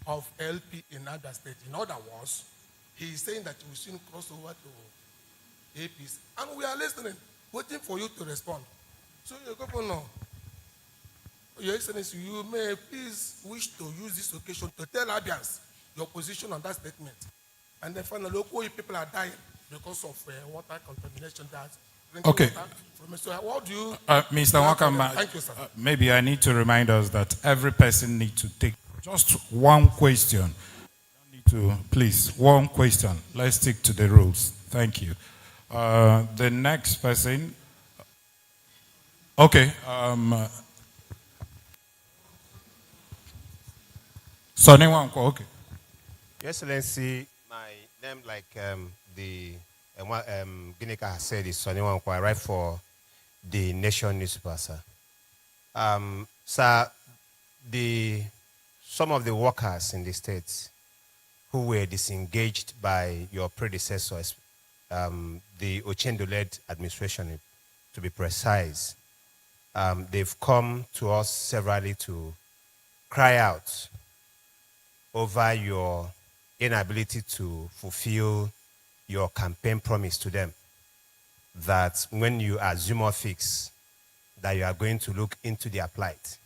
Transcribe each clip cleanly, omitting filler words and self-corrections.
of LP in Abia State. In other words, he is saying that we should cross over to APs. And we are listening, waiting for you to respond. So, Your Governor, Your Excellency, you may please wish to use this occasion to tell Abians your position on that statement. And then finally, local people are dying because of water contamination. Okay. So what do you... Mr. Wakama, thank you, sir. Maybe I need to remind us that every person needs to take just one question. Please, one question. Let's stick to the rules. Thank you. The next person. Okay. Sonny Wanko, okay. Your Excellency, my name, like the Ginika has said, is Sonny Wanko. I write for the Nation newspaper, sir. Sir, some of the workers in the states who were disengaged by your predecessors, the Ochendo-led administration, to be precise, they've come to us severally to cry out over your inability to fulfill your campaign promise to them, that when you assume office, that you are going to look into their plight.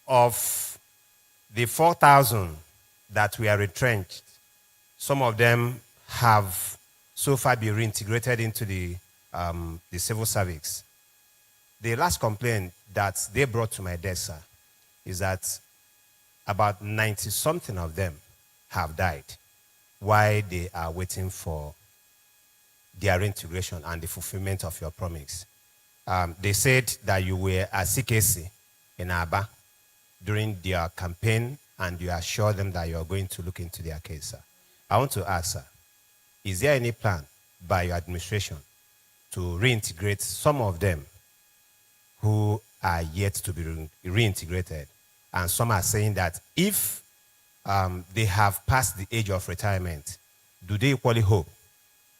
Of the 4,000 that we are retrenched, some of them have so far been reintegrated into the civil service. The last complaint that they brought to my desk, sir, is that about 90-something of them have died while they are waiting for their reintegration and the fulfillment of your promise. They said that you were at CKC in Aba during their campaign, and you assured them that you are going to look into their case, sir. I want to ask, sir, is there any plan by your administration to reintegrate some of them who are yet to be reintegrated? And some are saying that if they have passed the age of retirement, do they equally hope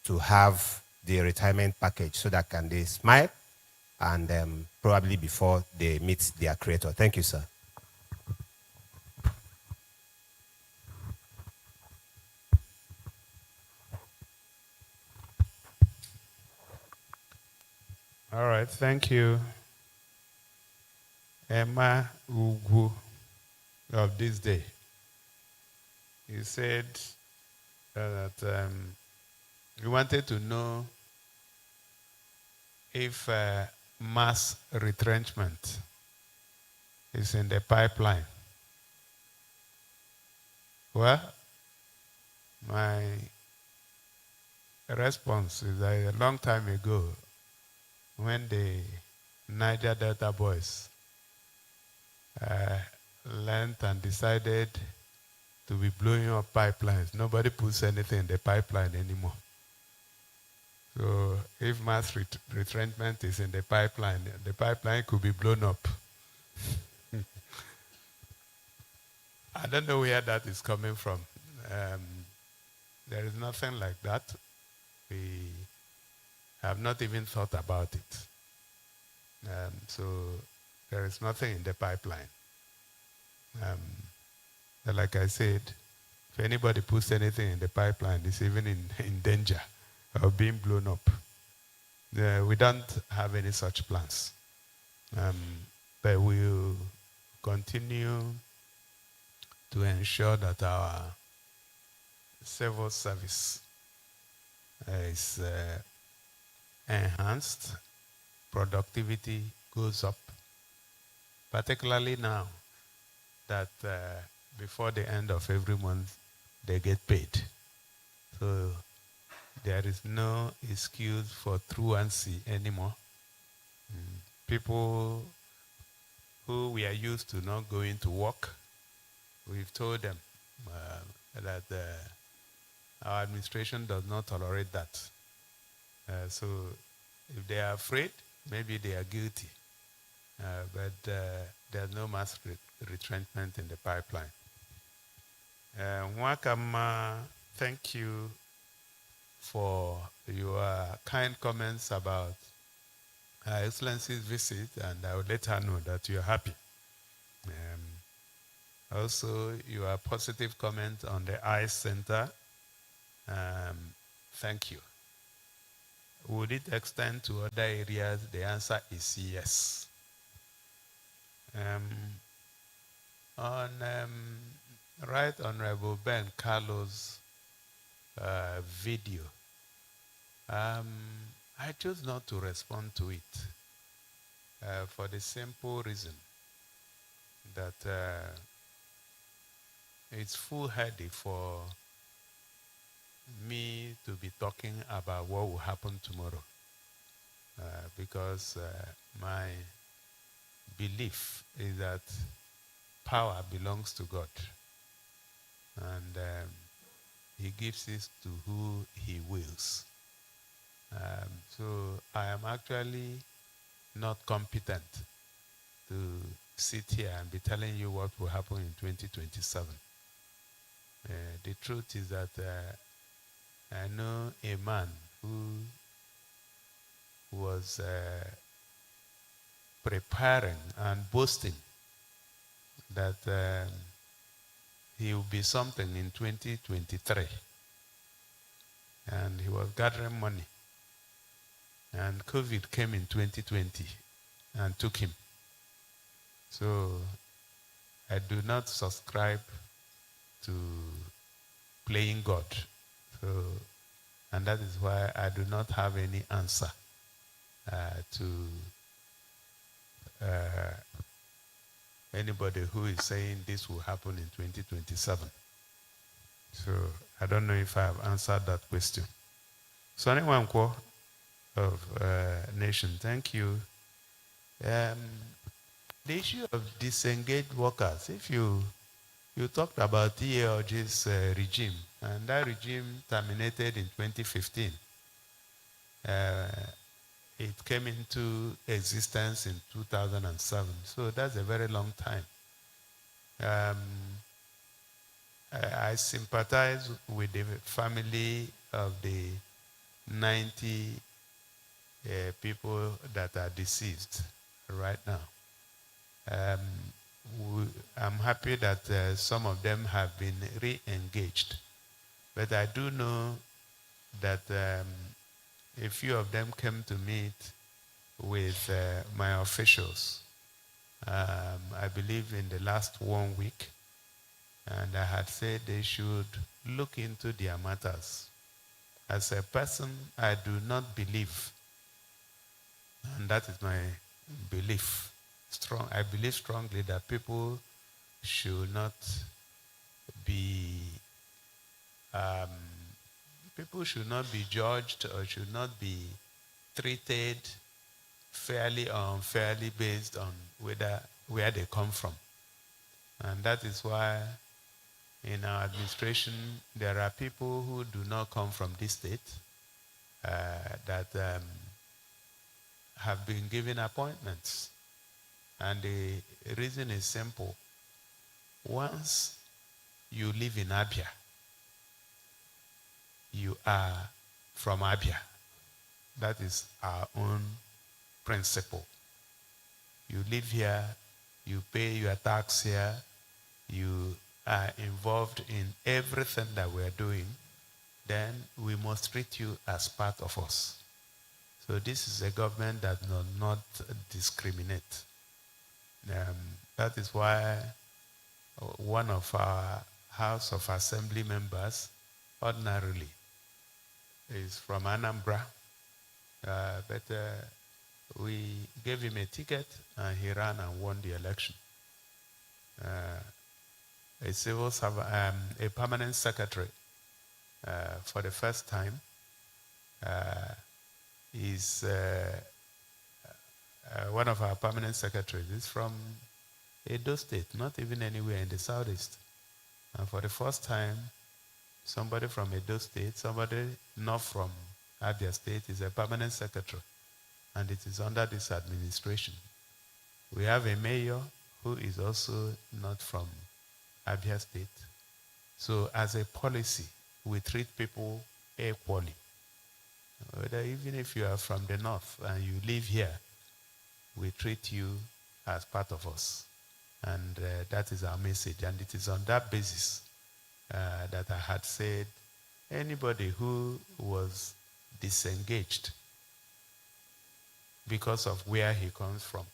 to have the retirement package so that can they smile and probably before they meet their creator? Thank you, sir. All right, thank you. Emma Ugu of this day. He said that he wanted to know if mass retrenchment is in the pipeline. Well, my response is that a long time ago, when the Niger Delta boys learned and decided to be blowing up pipelines, nobody puts anything in the pipeline anymore. So if mass retrenchment is in the pipeline could be blown up. I don't know where that is coming from. There is nothing like that. We have not even thought about it. So there is nothing in the pipeline. Like I said, if anybody puts anything in the pipeline, it's even in danger of being blown up. We don't have any such plans. But we will continue to ensure that our civil service is enhanced, productivity goes up, particularly now that before the end of every month they get paid. So there is no excuse for truancy anymore. People who we are used to not going to work, we've told them that our administration does not tolerate that. So if they are afraid, maybe they are guilty. But there's no mass retrenchment in the pipeline. Mwakama, thank you for your kind comments about Her Excellency's visit, and I will let her know that you're happy. Also, your positive comment on the eye center. Thank you. Would it extend to other areas? The answer is yes. On Right Honorable Ben Carlos' video, I chose not to respond to it for the simple reason that it's foolhardy for me to be talking about what will happen tomorrow because my belief is that power belongs to God and he gives it to who he wills. So I am actually not competent to sit here and be telling you what will happen in 2027. The truth is that I know a man who was preparing and boasting that he will be something in 2023. And he was gathering money. And COVID came in 2020 and took him. So I do not subscribe to playing God. So, and that is why I do not have any answer to anybody who is saying this will happen in 2027. So I don't know if I have answered that question. So anyone of Nation, thank you. The issue of disengaged workers, if you talked about EAOG's regime, and that regime terminated in 2015. It came into existence in 2007, so that's a very long time. I sympathize with the family of the 90 people that are deceased right now. I'm happy that some of them have been re-engaged, but I do know that a few of them came to meet with my officials, I believe in the last 1 week, and I had said they should look into their matters. As a person, I do not believe, and that is my belief, I believe strongly that people should not be judged or should not be treated fairly or unfairly based on where they come from. And that is why in our administration there are people who do not come from this state that have been given appointments. And the reason is simple. Once you live in Abia, you are from Abia. That is our own principle. You live here, you pay your tax here, you are involved in everything that we are doing, then we must treat you as part of us. So this is a government that does not discriminate. That is why one of our House of Assembly members ordinarily is from Anambra, but we gave him a ticket and he ran and won the election. A civil servant, a permanent secretary for the first time is one of our permanent secretaries is from Edo State, not even anywhere in the southeast. And for the first time, somebody from Edo State, somebody not from Abia State is a permanent secretary. And it is under this administration. We have a mayor who is also not from Abia State. So as a policy, we treat people equally. Even if you are from the north and you live here, we treat you as part of us. And that is our message. And it is on that basis that I had said anybody who was disengaged because of where he comes from,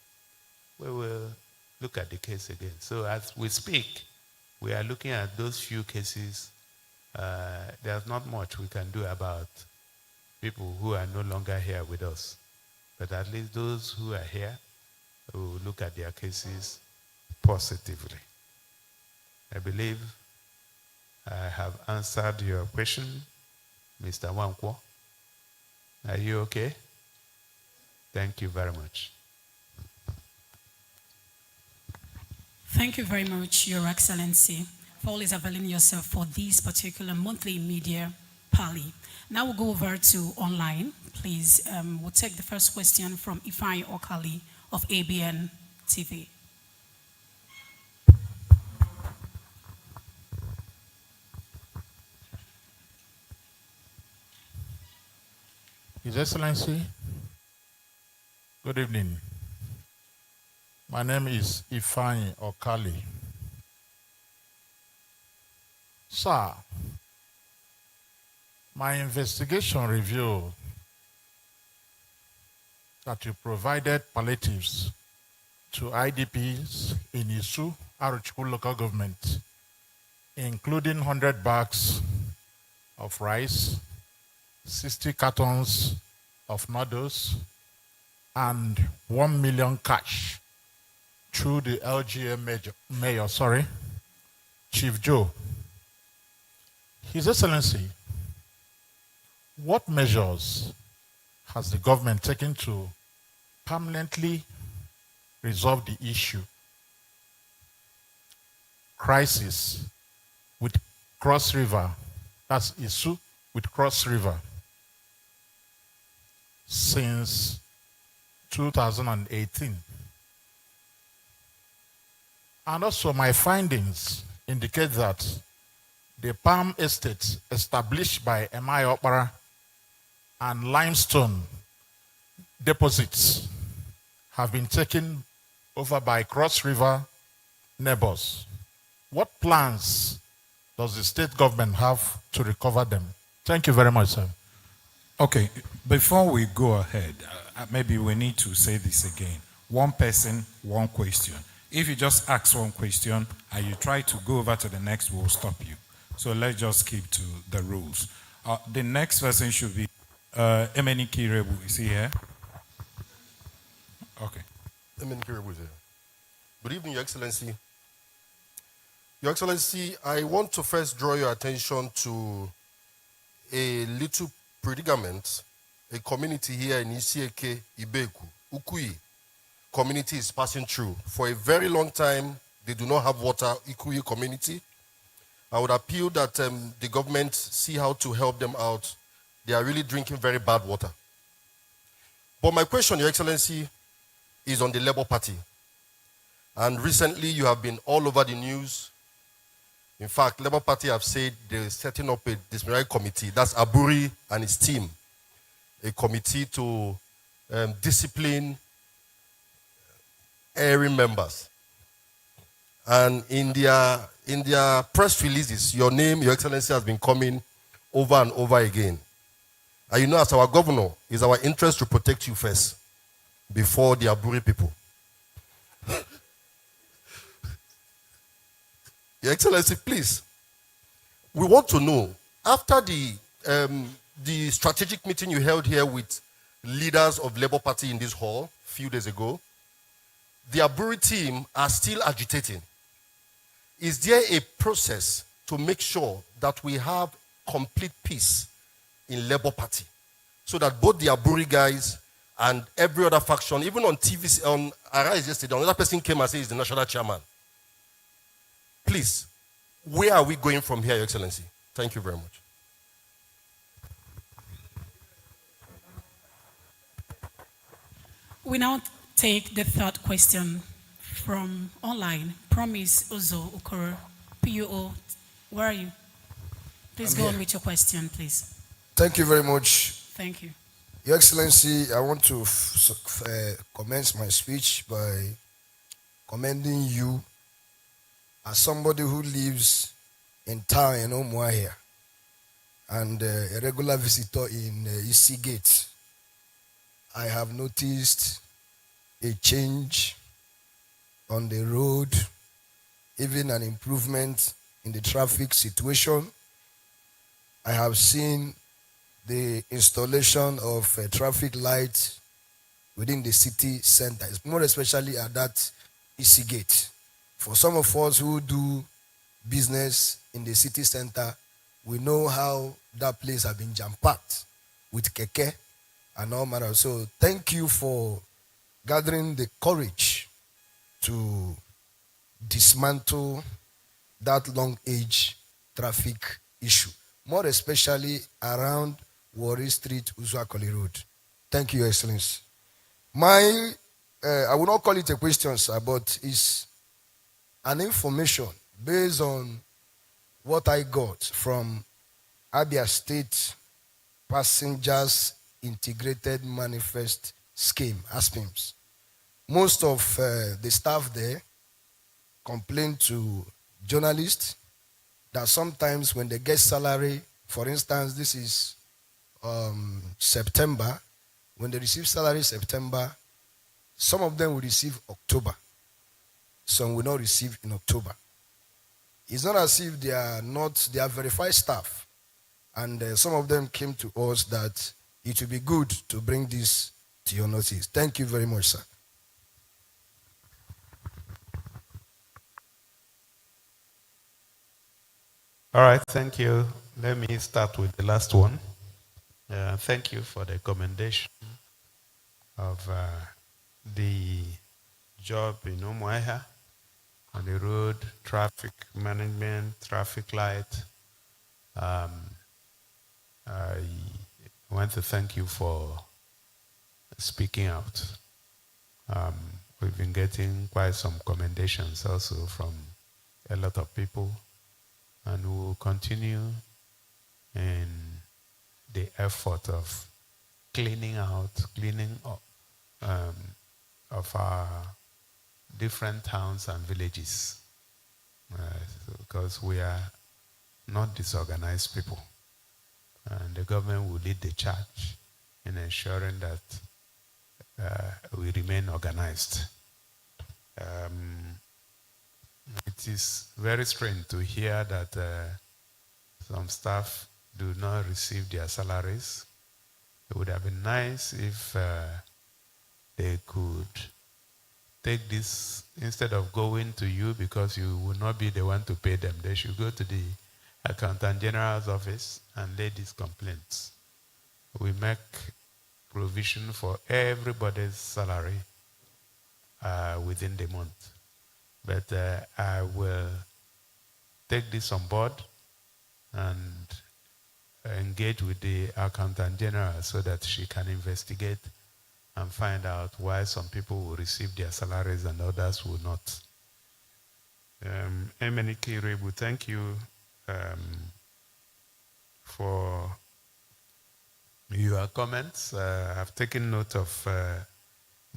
we will look at the case again. So as we speak, we are looking at those few cases. There's not much we can do about people who are no longer here with us. But at least those who are here, we will look at their cases positively. I believe I have answered your question, Mr. Wankwo. Are you okay? Thank you very much. Thank you very much, Your Excellency, for always availing yourself for this particular monthly media parley. Now we'll go over to online. Please, we'll take the first question from Ifeanyi Okali of Abian TV. His Excellency, good evening. My name is Ifeanyi Okali. Sir, my investigation revealed that you provided palliatives to IDPs in Isu, Aruchukwu local government, including 100 bags of rice, 60 cartons of noodles, and 1 million cash through the LGA mayor, Chief Joe. His Excellency, what measures has the government taken to permanently resolve the issue? Crisis with Cross River, that's Isu with Cross River, since 2018. And also my findings indicate that the palm estates established by M.I. Opera and limestone deposits have been taken over by Cross River neighbors. What plans does the state government have to recover them? Thank you very much, sir. Okay, before we go ahead, maybe we need to say this again. One person, one question. If you just ask one question and you try to go over to the next, we'll stop you. So let's just keep to the rules. The next person should be Emeni Kirebu. Is he here? Okay. Emeni Kirebu is here. Good evening, Your Excellency. Your Excellency, I want to first draw your attention to a little predicament a community here in Isieke, Ibeku, Ukui community is passing through. For a very long time, they do not have water, Ukui community. I would appeal that the government see how to help them out. They are really drinking very bad water. But my question, Your Excellency, is on the Labour Party. And recently, you have been all over the news. In fact, Labour Party have said they're setting up a disciplinary committee. That's Aburi and his team. A committee to discipline erring members. And in their press releases, your name, Your Excellency, has been coming over and over again. And you know, as our governor, it's our interest to protect you first before the Aburi people. Your Excellency, please, we want to know, after the strategic meeting you held here with leaders of Labour Party in this hall a few days ago, the Aburi team are still agitating. Is there a process to make sure that we have complete peace in Labour Party so that both the Aburi guys and every other faction, even on TV, on Arise yesterday, another person came and said he's the national chairman. Please, where are we going from here, Your Excellency? Thank you very much. We now take the third question from online. Promise Uzo Okoro, PUO. Where are you? Please go on with your question, please. Thank you very much. Thank you. Your Excellency, I want to commence my speech by commending you as somebody who lives in town in Umuahia and a regular visitor in East Gate, I have noticed a change on the road, even an improvement in the traffic situation. I have seen the installation of traffic lights within the city center, more especially at that East Gate. For some of us who do business in the city center, we know how that place has been jam-packed with keke and all manner. So thank you for gathering the courage to dismantle that long age traffic issue, more especially around Warri Street, Uzuakoli Road. Thank you, Your Excellency. I will not call it a question, sir, but it's an information based on what I got from Abia State Passengers Integrated Manifest Scheme, ASPIMS. Most of the staff there complain to journalists that sometimes when they get salary, for instance, this is September, when they receive salary September, some of them will receive October. Some will not receive in October. It's not as if they are verified staff. And some of them came to us that it would be good to bring this to your notice. Thank you very much, sir. All right, thank you. Let me start with the last one. Thank you for the commendation of the job in Umuahia on the road, traffic management, traffic light. I want to thank you for speaking out. We've been getting quite some commendations also from a lot of people, and we will continue in the effort of cleaning up of our different towns and villages, because we are not disorganized people, and the government will lead the charge in ensuring that we remain organized. It is very strange to hear that some staff do not receive their salaries. It would have been nice if they could take this, instead of going to you because you will not be the one to pay them, they should go to the Accountant General's office and lay these complaints. We make provision for everybody's salary within the month. But I will take this on board and engage with the Accountant General so that she can investigate and find out why some people will receive their salaries and others will not. Emenike Rebu, thank you for your comments. I've taken note of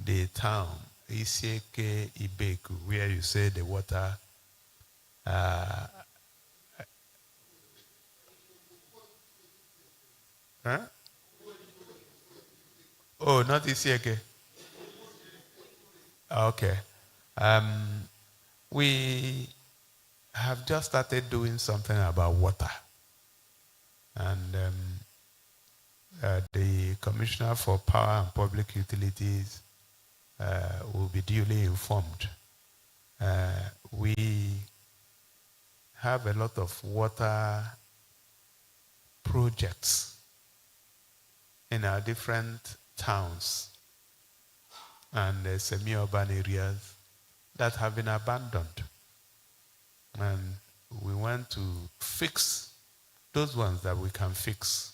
the town, Isieke Ibeku, where you say the water huh? Oh, not Isieke. Okay. We have just started doing something about water. And the Commissioner for Power and Public Utilities will be duly informed. We have a lot of water projects in our different towns and semi-urban areas that have been abandoned. And we want to fix those ones that we can fix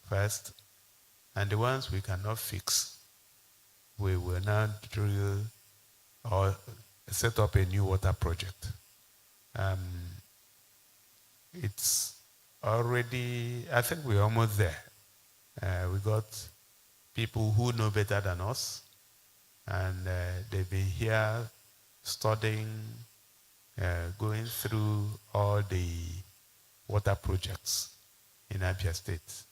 first, and the ones we cannot fix, we will now drill or set up a new water project. It's already, I think we're almost there. We got people who know better than us, and they've been here studying going through all the water projects in Abia State.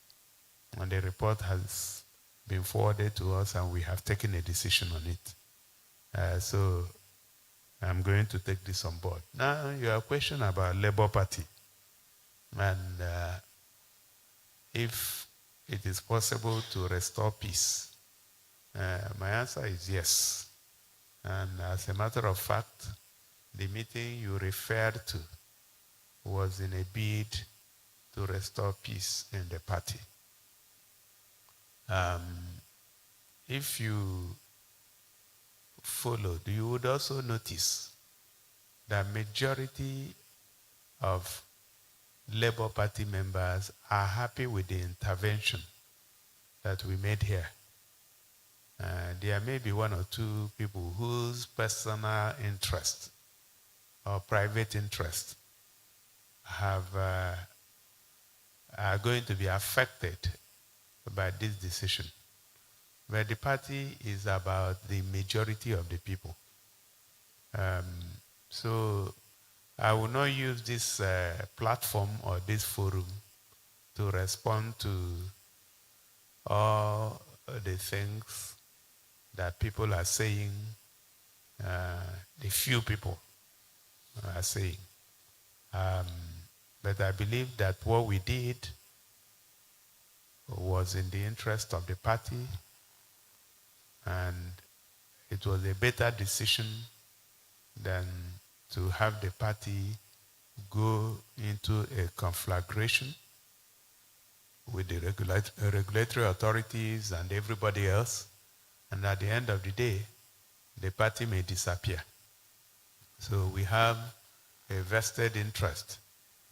And the report has been forwarded to us, and we have taken a decision on it. So I'm going to take this on board. Now, your question about Labour Party, and if it is possible to restore peace, my answer is yes. And as a matter of fact, the meeting you referred to was in a bid to restore peace in the party. If you followed, you would also notice that majority of Labour Party members are happy with the intervention that we made here. There may be one or two people whose personal interest or private interest are going to be affected by this decision. But the party is about the majority of the people. So I will not use this platform or this forum to respond to all the things that people are saying, the few people are saying. But I believe that what we did was in the interest of the party, and it was a better decision than to have the party go into a conflagration with the regulatory authorities and everybody else, and at the end of the day, the party may disappear. So we have a vested interest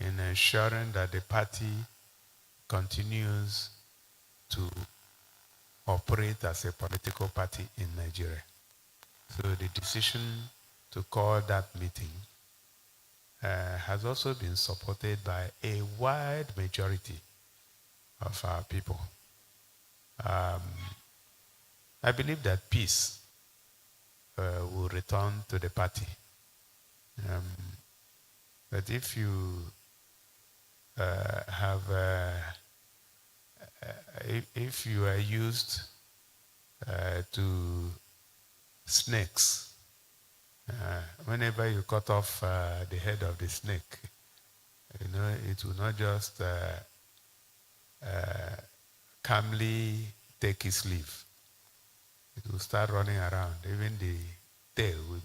in ensuring that the party continues to operate as a political party in Nigeria. So the decision to call that meeting has also been supported by a wide majority of our people. I believe that peace will return to the party. But if you if you are used to snakes, whenever you cut off the head of the snake, it will not just calmly take its leave. It will start running around. Even the tail will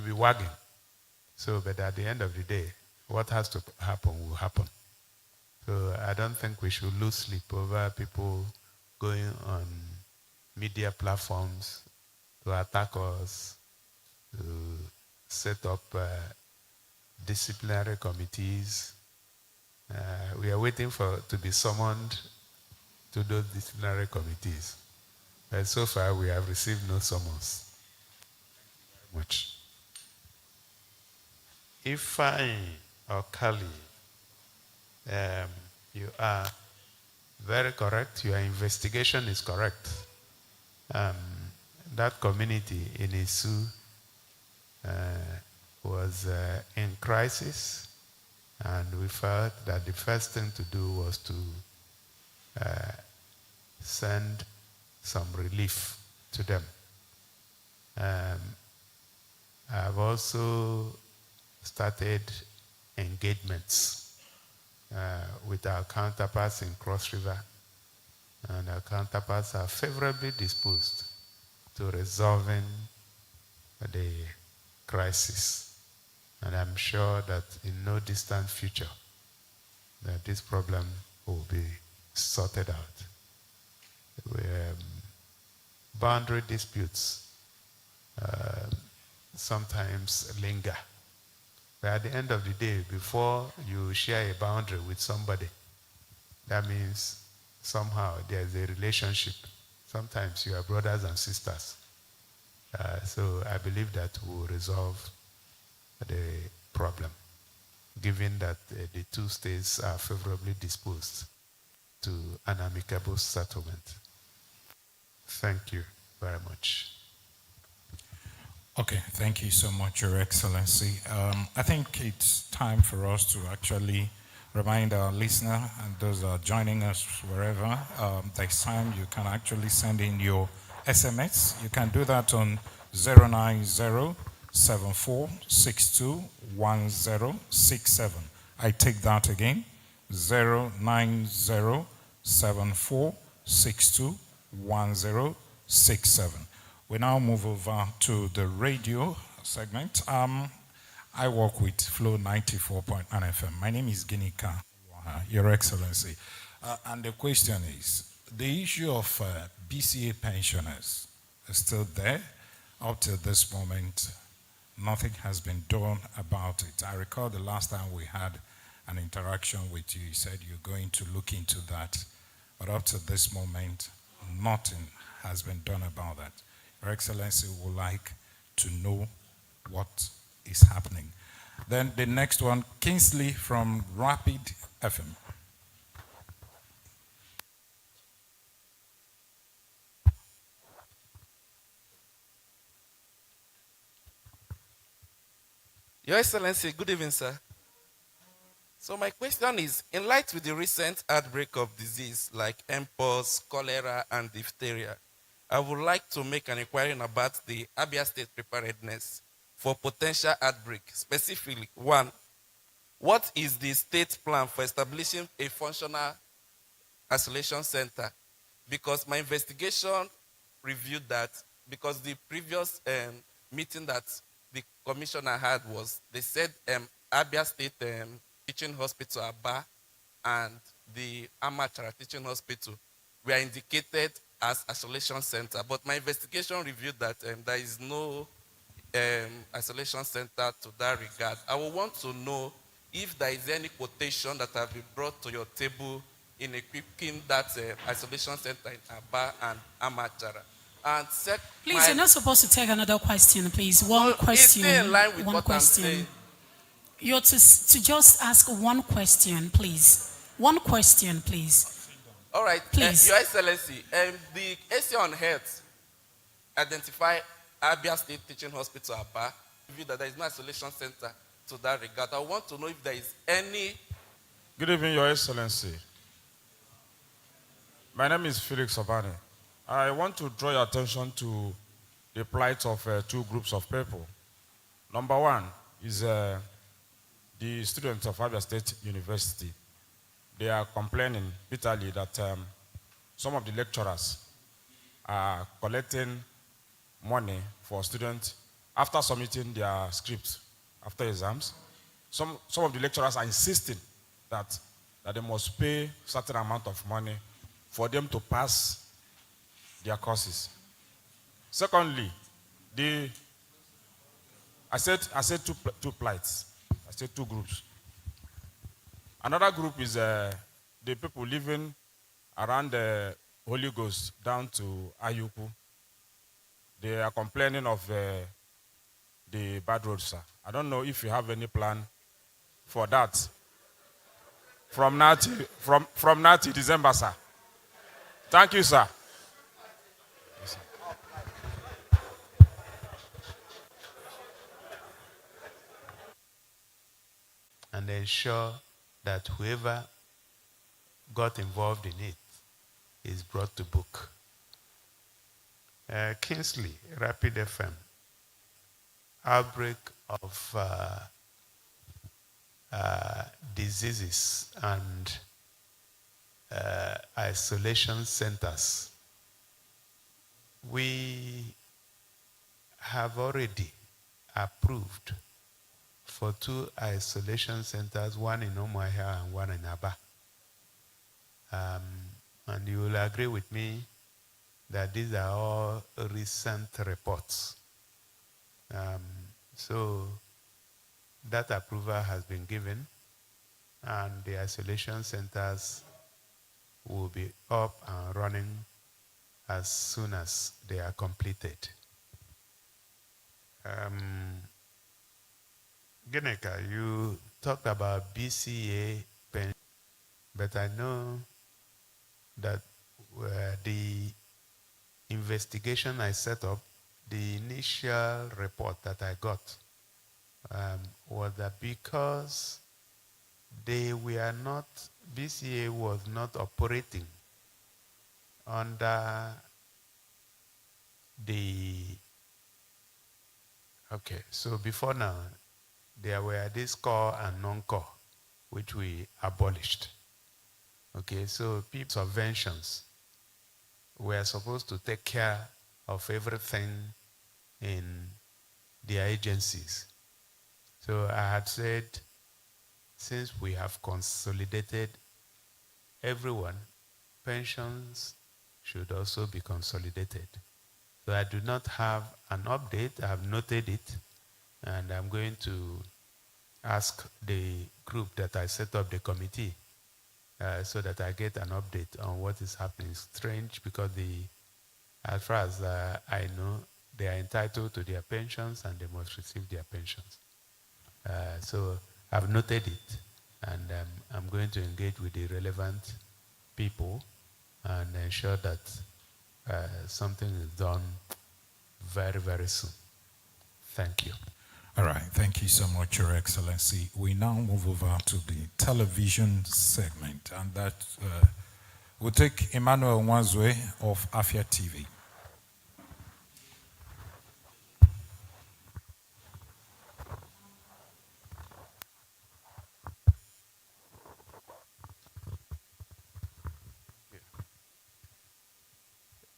be wagging. So, but at the end of the day, what has to happen will happen. So I don't think we should lose sleep over people going on media platforms to attack us, to set up disciplinary committees. We are waiting to be summoned to those disciplinary committees. But so far, we have received no summons. Thank you very much. If I or Kali, you are very correct. Your investigation is correct. That community in Isu was in crisis, and we felt that the first thing to do was to send some relief to them. I've also started engagements with our counterparts in Cross River, and our counterparts are favorably disposed to resolving the crisis. And I'm sure that in no distant future that this problem will be sorted out. Boundary disputes sometimes linger. But at the end of the day, before you share a boundary with somebody, that means somehow there's a relationship. Sometimes you are brothers and sisters. So I believe that we'll resolve the problem, given that the two states are favorably disposed to an amicable settlement. Thank you very much. Okay, thank you so much, Your Excellency. I think it's time for us to actually remind our listener and those that are joining us wherever, next time you can actually send in your SMS. You can do that on 09074621067. I take that again, 09074621067. We now move over to the radio segment. I work with Flow 94.9 FM. My name is Ginika, Your Excellency. And the question is, the issue of BCA pensioners is still there. Up to this moment, nothing has been done about it. I recall the last time we had an interaction with you, you said you're going to look into that. But up to this moment, nothing has been done about that. Your Excellency would like to know what is happening. Then the next one, Kingsley from Rapid FM. Your Excellency, good evening, sir. So my question is, in light with the recent outbreak of disease like mpox, cholera, and diphtheria, I would like to make an inquiry about the Abia State preparedness for potential outbreak. Specifically, one, what is the state plan for establishing a functional isolation center? Because my investigation reviewed that, because the previous meeting that the commissioner had was, they said Abia State Teaching Hospital, Aba, and the Amachara Teaching Hospital were indicated as isolation center. But my investigation reviewed that there is no isolation center to that regard. I would want to know if there is any quotation that have been brought to your table in equipping that isolation center in Aba and Amachara. And please, you're not supposed to take another question, please. One question. It's in line with one what question. I'm saying. You're to just ask one question, please. One question, please. All right, please. Your Excellency, the AC on Health identify Abia State Teaching Hospital, Aba, that there is no isolation center to that regard. I want to know if there is any. Good evening, Your Excellency. My name is Felix Obane. I want to draw your attention to the plight of two groups of people. Number one is the students of Abia State University. They are complaining bitterly that some of the lecturers are collecting money for students after submitting their scripts after exams. Some of the lecturers are insisting that they must pay certain amount of money for them to pass their courses. Secondly, I said two plights. I said two groups. Another group is the people living around the Holy Ghost down to Ayuku. They are complaining of the bad roads, sir. I don't know if you have any plan for that. From now to December, sir. Thank you, sir. Yes, sir. And ensure that whoever got involved in it is brought to book. Kingsley, Rapid FM, outbreak of diseases and isolation centers. We have already approved for 2 isolation centers, one in Umuahia and one in Aba. And you will agree with me that these are all recent reports. So that approval has been given, and the isolation centers will be up and running as soon as they are completed. Geneka, you talked about BCA pension, but I know that the investigation I set up the initial report that I got was that because they were not, BCA was not operating under the, okay, so before now, there were this core and non-core, which we abolished. Okay, so people subventions were supposed to take care of everything in their agencies. So I had said, since we have consolidated everyone, pensions should also be consolidated. So I do not have an update. I have noted it, and I'm going to ask the group that I set up the committee so that I get an update on what is happening. It's strange because as far as I know, they are entitled to their pensions and they must receive their pensions. So I've noted it, and I'm going to engage with the relevant people and ensure that something is done very, very soon. Thank you. All right, thank you so much, Your Excellency. We now move over to the television segment, and that will take Emmanuel Mwazwe of Afia TV.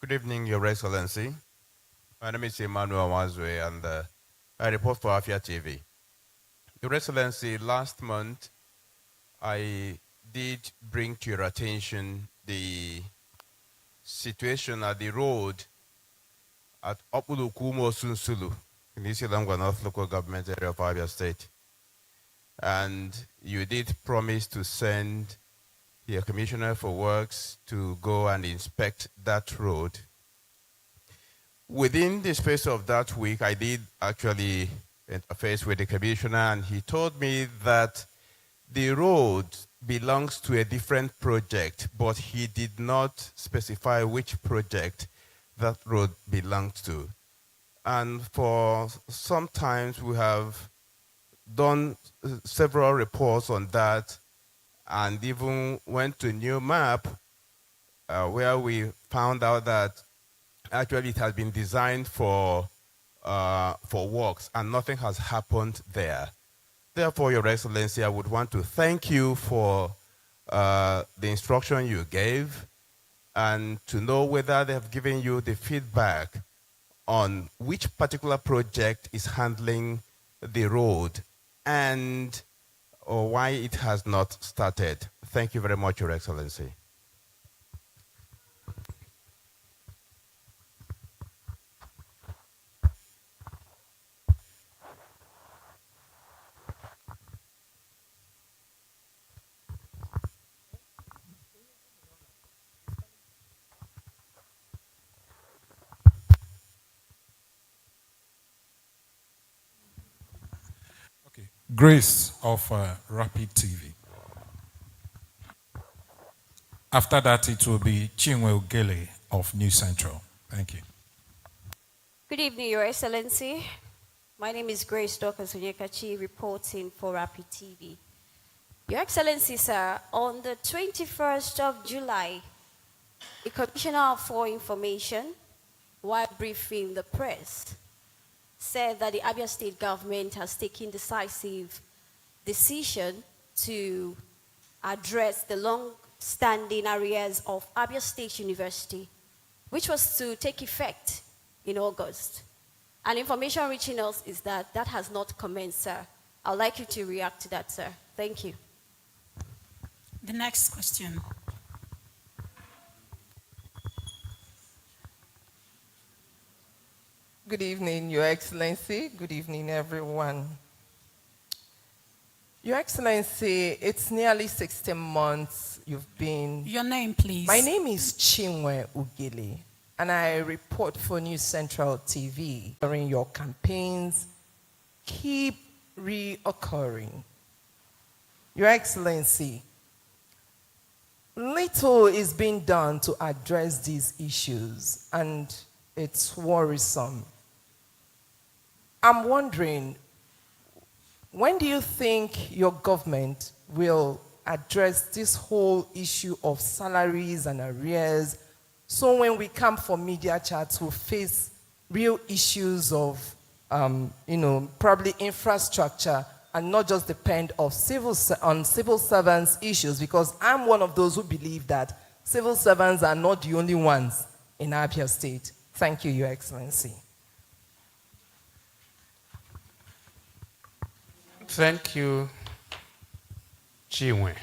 Good evening, Your Excellency. My name is Emmanuel Mwazwe, and I report for Afia TV. Your Excellency, last month, I did bring to your attention the situation at the road at Opulukumo Sunsulu in the Isilangwa North Local Government Area of Abia State. And you did promise to send the Commissioner for Works to go and inspect that road. Within the space of that week, I did actually interface with the Commissioner, and he told me that the road belongs to a different project, but he did not specify which project that road belonged to. And for some times, we have done several reports on that, and even went to New Map, where we found out that actually it has been designed for works, and nothing has happened there. Therefore, Your Excellency, I would want to thank you for the instruction you gave, and to know whether they have given you the feedback on which particular project is handling the road, and or why it has not started. Thank you very much, Your Excellency. Grace of Rapid TV. After that, it will be Chinwe Ugele of New Central. Thank you. Good evening, Your Excellency. My name is Grace Dr. Sunyekachi, reporting for Rapid TV. Your Excellency, sir, on the 21st of July, the Commissioner for Information, while briefing the press, said that the Abia State government has taken decisive decision to address the long-standing arrears of Abia State University, which was to take effect in August. And information reaching us is that that has not commenced, sir. I'd like you to react to that, sir. Thank you. The next question. Good evening, Your Excellency. Good evening, everyone. Your Excellency, it's nearly 16 months you've been... Your name, please. My name is Chinwe Ugele, and I report for New Central TV. During your campaigns, keep reoccurring. Your Excellency, little is being done to address these issues, and it's worrisome. I'm wondering, when do you think your government will address this whole issue of salaries and arrears, so when we come for media chats, we'll face real issues of, probably infrastructure and not just depend on civil servants' issues, because I'm one of those who believe that civil servants are not the only ones in Abia State. Thank you, Your Excellency. Thank you, Chinwe.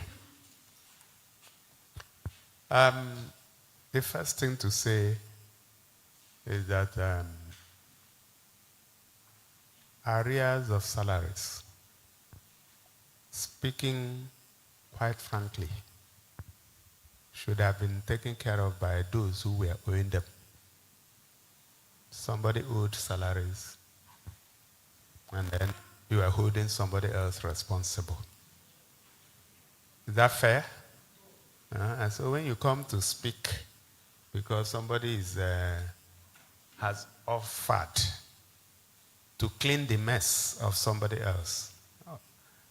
The first thing to say is that arrears of salaries, speaking quite frankly, should have been taken care of by those who were owing them. Somebody owed salaries, and then you are holding somebody else responsible. Is that fair? And so when you come to speak because somebody has offered to clean the mess of somebody else,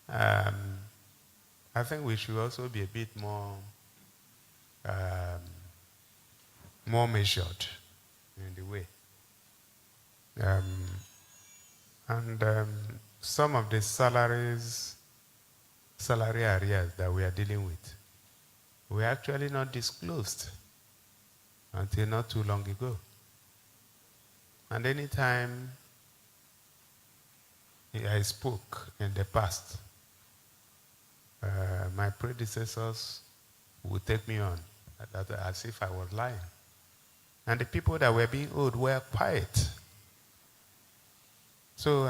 I think we should also be a bit more measured in the way. Some of the salary arrears that we are dealing with were actually not disclosed until not too long ago. And anytime I spoke in the past, my predecessors would take me on as if I was lying. And the people that were being owed were quiet. So,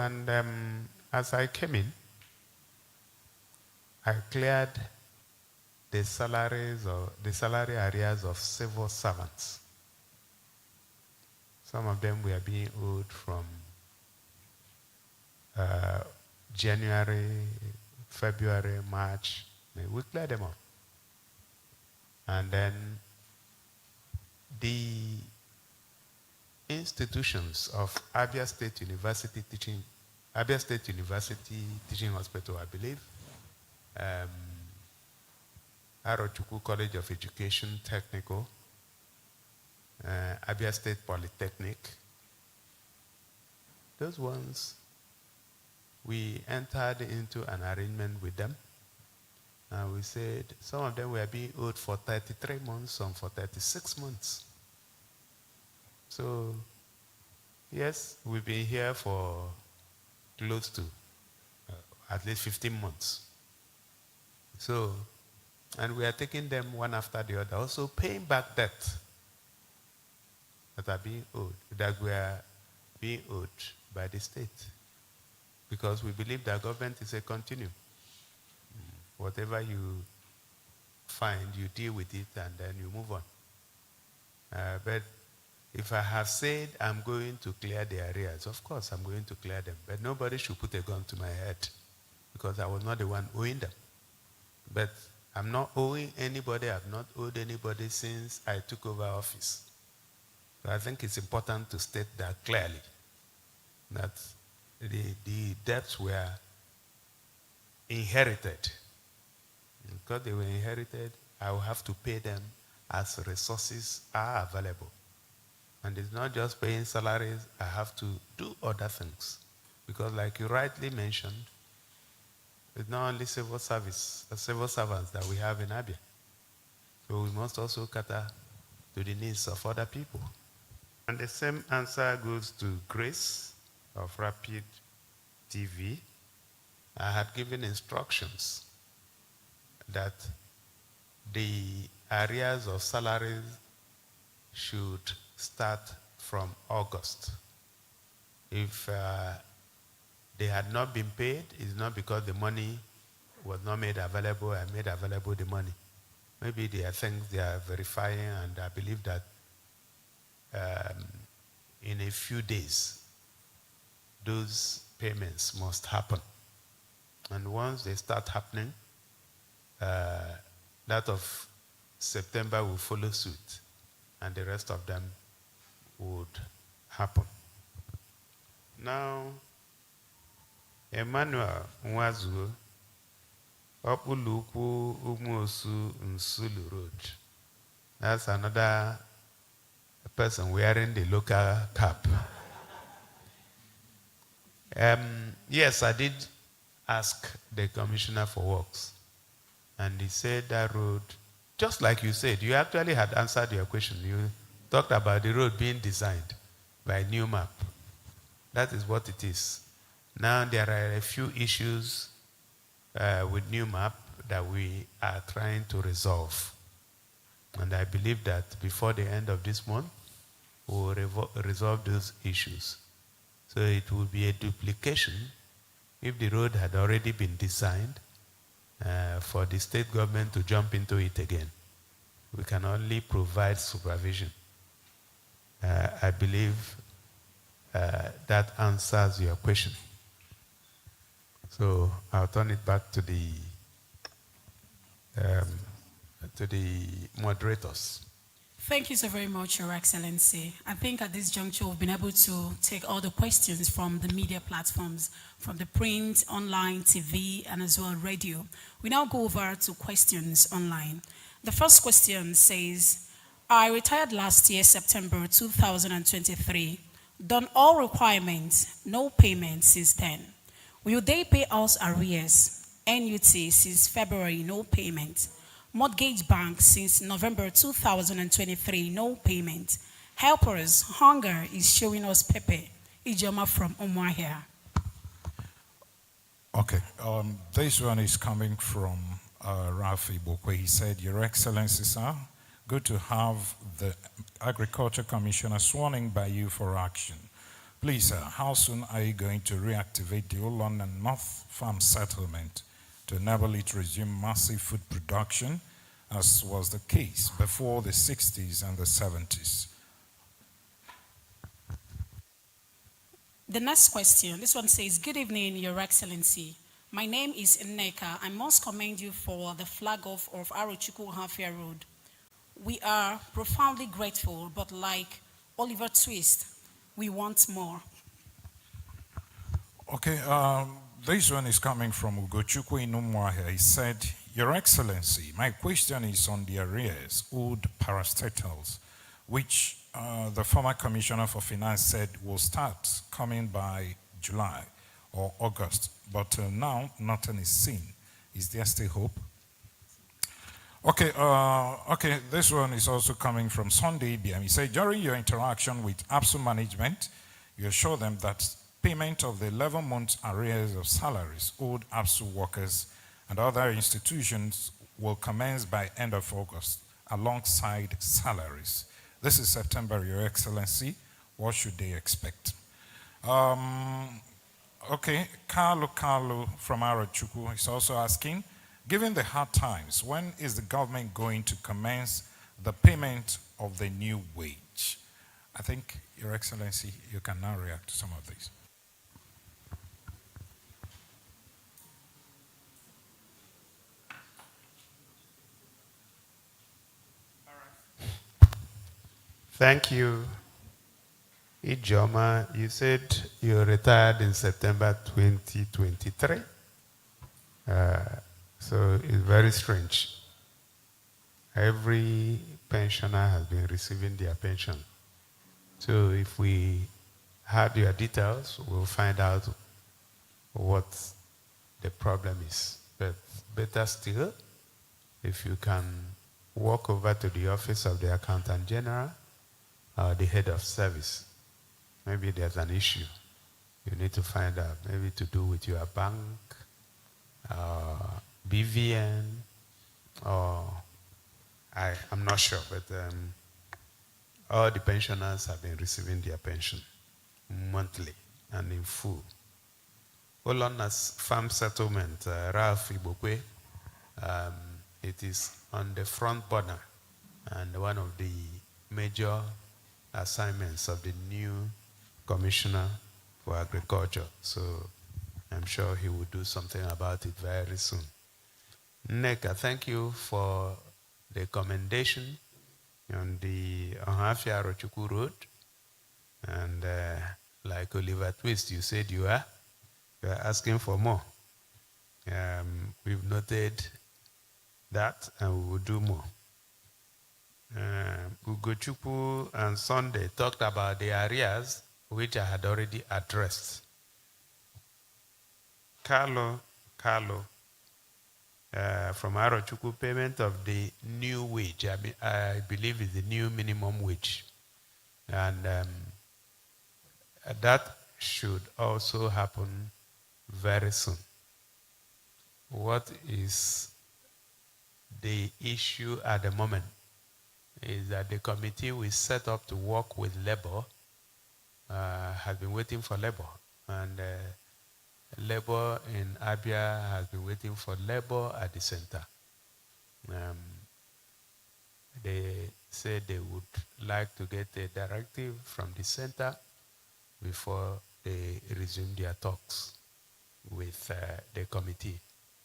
as I came in, I cleared the salary arrears of civil servants. Some of them were being owed from January, February, March. We cleared them up. And then the institutions of Abia State University Teaching Hospital, I believe, Arochukwu College of Education Technical, Abia State Polytechnic. Those ones, we entered into an arrangement with them. And we said some of them were being owed for 33 months, some for 36 months. So, yes, we've been here for close to at least 15 months. So, and we are taking them one after the other, also paying back debt that are being owed, that were being owed by the state. Because we believe that government is a continuum. Whatever you find, you deal with it and then you move on. But if I have said I'm going to clear the arrears, of course I'm going to clear them. But nobody should put a gun to my head because I was not the one owing them. But I'm not owing anybody. I've not owed anybody since I took over office. So I think it's important to state that clearly, that the debts were inherited. Because they were inherited, I will have to pay them as resources are available. And it's not just paying salaries, I have to do other things. Because like you rightly mentioned, it's not only civil servants that we have in Abia. So we must also cater to the needs of other people. And the same answer goes to Grace of Rapid TV. I had given instructions that the arrears of salaries should start from August. If they had not been paid, it's not because the money was not made available. I made available the money. Maybe there are things they are verifying, and I believe that in a few days, those payments must happen. And once they start happening, that of September will follow suit, and the rest of them would happen. Now, Emmanuel Nwazuo, Opuluku Umuosu Nsulu Road. That's another person wearing the local cap. Yes, I did ask the commissioner for works, and he said that road, just like you said, you actually had answered your question. You talked about the road being designed by new map. That is what it is. Now there are a few issues with new map that we are trying to resolve. And I believe that before the end of this month, we will resolve those issues. So it will be a duplication if the road had already been designed for the state government to jump into it again. We can only provide supervision. I believe that answers your question. So I'll turn it back to the moderators. Thank you so very much, Your Excellency. I think at this juncture, we've been able to take all the questions from the media platforms, from the print, online, TV, and as well radio. We now go over to questions online. The first question says, I retired last year, September 2023. Done all requirements, no payment since then. Will they pay us arrears? NUT since February, no payment. Mortgage bank since November 2023, no payment. Helpers, hunger is showing us Pepe. Ijoma from Umuahia. Okay, this one is coming from Rafi Bokwe. He said, Your Excellency, sir, good to have the Agriculture Commissioner sworn in by you for action. Please, sir, how soon are you going to reactivate the Olon and North Farm settlement to enable it to resume massive food production, as was the case before the 60s and the 70s? The next question, this one says, Good evening, Your Excellency. My name is Nneka. I must commend you for the flag off of Arochukwu Hafia Road. We are profoundly grateful, but like Oliver Twist, we want more. Okay, this one is coming from Ugochukwu in Umuahia. He said, Your Excellency, my question is on the arrears, owed parastatals, which the former Commissioner for Finance said will start coming by July or August, but now nothing is seen. Is there still hope? Okay, this one is also coming from Sunday Abians. He said, during your interaction with APSU management, you assure them that payment of the 11-month arrears of salaries owed APSU workers and other institutions will commence by end of August alongside salaries. This is September, Your Excellency. What should they expect? Okay, Carlo from Arochukwu is also asking, given the hard times, when is the government going to commence the payment of the new wage? I think, Your Excellency, you can now react to some of these. Thank you. Ijoma, you said you retired in September 2023. So it's very strange. Every pensioner has been receiving their pension. So if we had your details, we'll find out what the problem is. But better still, if you can walk over to the office of the Accountant General or the head of service, maybe there's an issue you need to find out, maybe to do with your bank, BVN, or I'm not sure, but all the pensioners have been receiving their pension monthly and in full. Olona's farm settlement, Ralph Ibokwe, it is on the front burner and one of the major assignments of the new Commissioner for Agriculture. So I'm sure he will do something about it very soon. Nneka, thank you for the commendation on the Ohafia Rochukwu Road. And like Oliver Twist, you said you are we are asking for more. We've noted that and we will do more. Ugochukwu and Sunday talked about the areas which I had already addressed. Carlo, from Arochukwu, payment of the new wage, I believe is the new minimum wage. And that should also happen very soon. What is the issue at the moment is that the committee we set up to work with labor has been waiting for labor, and labor in Abia has been waiting for labor at the center. They said they would like to get a directive from the center before they resume their talks with the committee.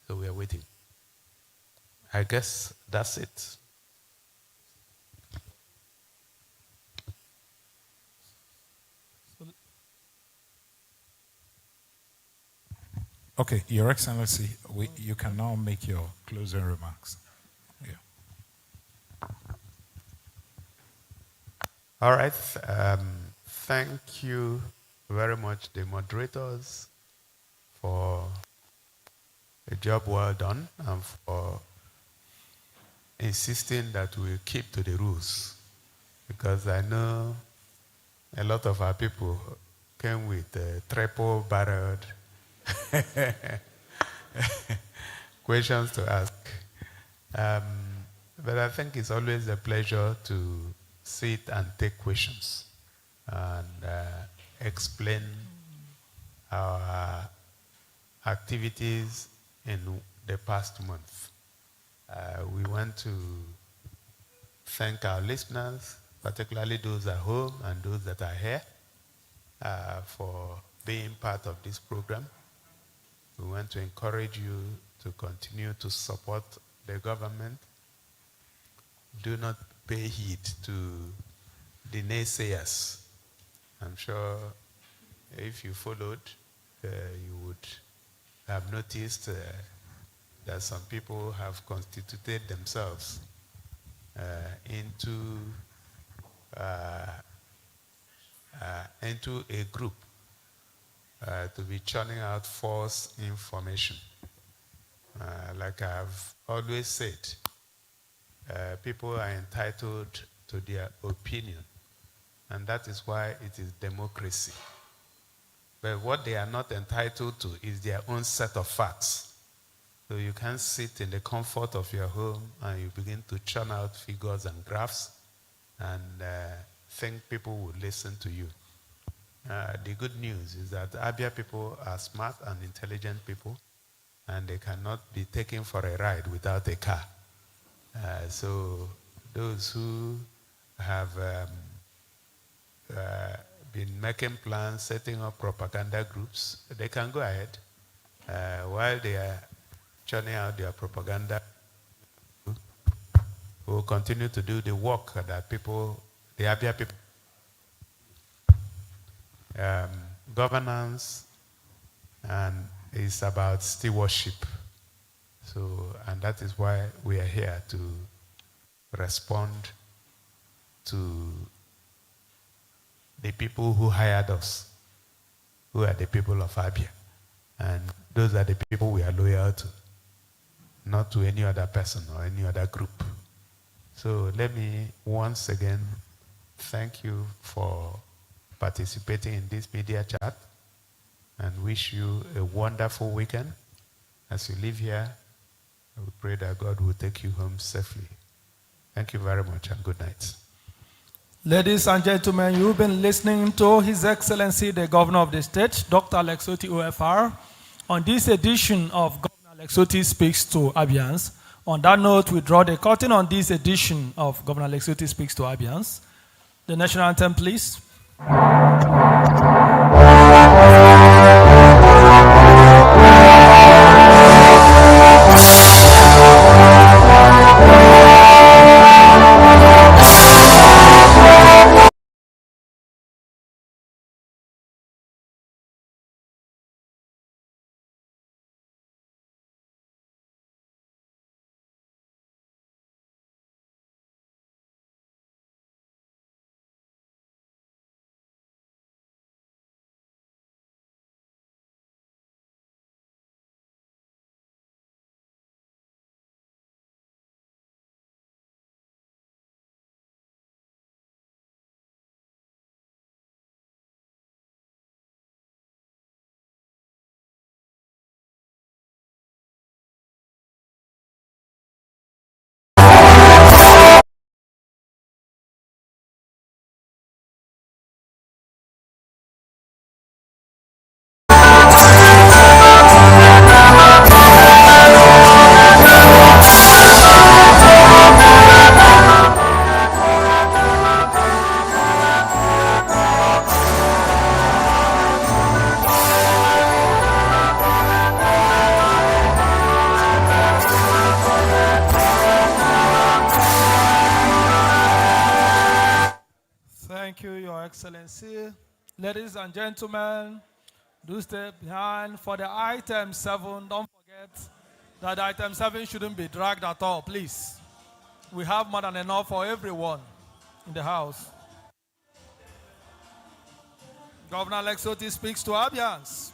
So we are waiting. I guess that's it. Okay, Your Excellency, you can now make your closing remarks. Yeah. All right. Thank you very much, the moderators, for a job well done and for insisting that we keep to the rules. Because I know a lot of our people came with triple-barreled questions to ask. But I think it's always a pleasure to sit and take questions and explain our activities in the past month. We want to thank our listeners, particularly those at home and those that are here, for being part of this program. We want to encourage you to continue to support the government. Do not pay heed to the naysayers. I'm sure if you followed, you would have noticed that some people have constituted themselves into a group to be churning out false information. Like I've always said, people are entitled to their opinion, and that is why it is democracy. But what they are not entitled to is their own set of facts. So you can't sit in the comfort of your home and you begin to churn out figures and graphs and think people will listen to you. The good news is that Abia people are smart and intelligent people, and they cannot be taken for a ride without a car. So those who have been making plans, setting up propaganda groups, they can go ahead while they are churning out their propaganda. We'll continue to do the work that people, the Abia people, governance, and it's about stewardship. So, and that is why we are here to respond to the people who hired us, who are the people of Abia. And those are the people we are loyal to, not to any other person or any other group. So let me once again thank you for participating in this media chat and wish you a wonderful weekend. As you leave here, we pray that God will take you home safely. Thank you very much and good night. Ladies and gentlemen, you've been listening to His Excellency the Governor of the State, Dr. Alex Otti OFR, on this edition of Governor Alex Otti Speaks to Abians. On that note, we draw the curtain on this edition of Governor Alex Otti Speaks to Abians. The national anthem, please. Thank you, Your Excellency. Ladies and gentlemen, do stay behind for the item 7. Don't forget that item 7 shouldn't be dragged at all, please. We have more than enough for everyone in the house. Governor Alex Otti Speaks to Abians,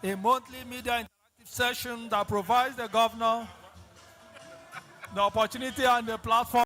a monthly media interactive session that provides the governor the opportunity and the platform